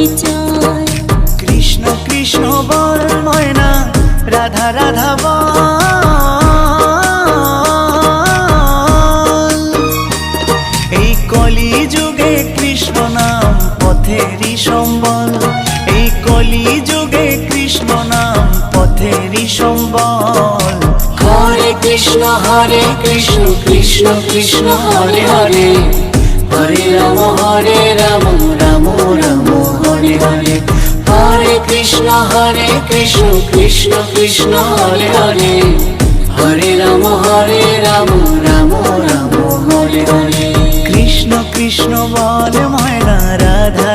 পরিচয়। কৃষ্ণ কৃষ্ণ বল ময়না, রাধা রাধা বল। এই কলি যুগে কৃষ্ণ নাম পথেরই সম্বল, এই কলি যুগে কৃষ্ণ নাম পথেরই সম্বল। হরে কৃষ্ণ কৃষ্ণ কৃষ্ণ হরে হরে, হরে রাম রাম রাম হরে হরে। হরে কৃষ্ণ কৃষ্ণ কৃষ্ণ হরে হরে, হরে রাম রাম রাম হরে হরে। কৃষ্ণ কৃষ্ণ বল ময়না, রাধা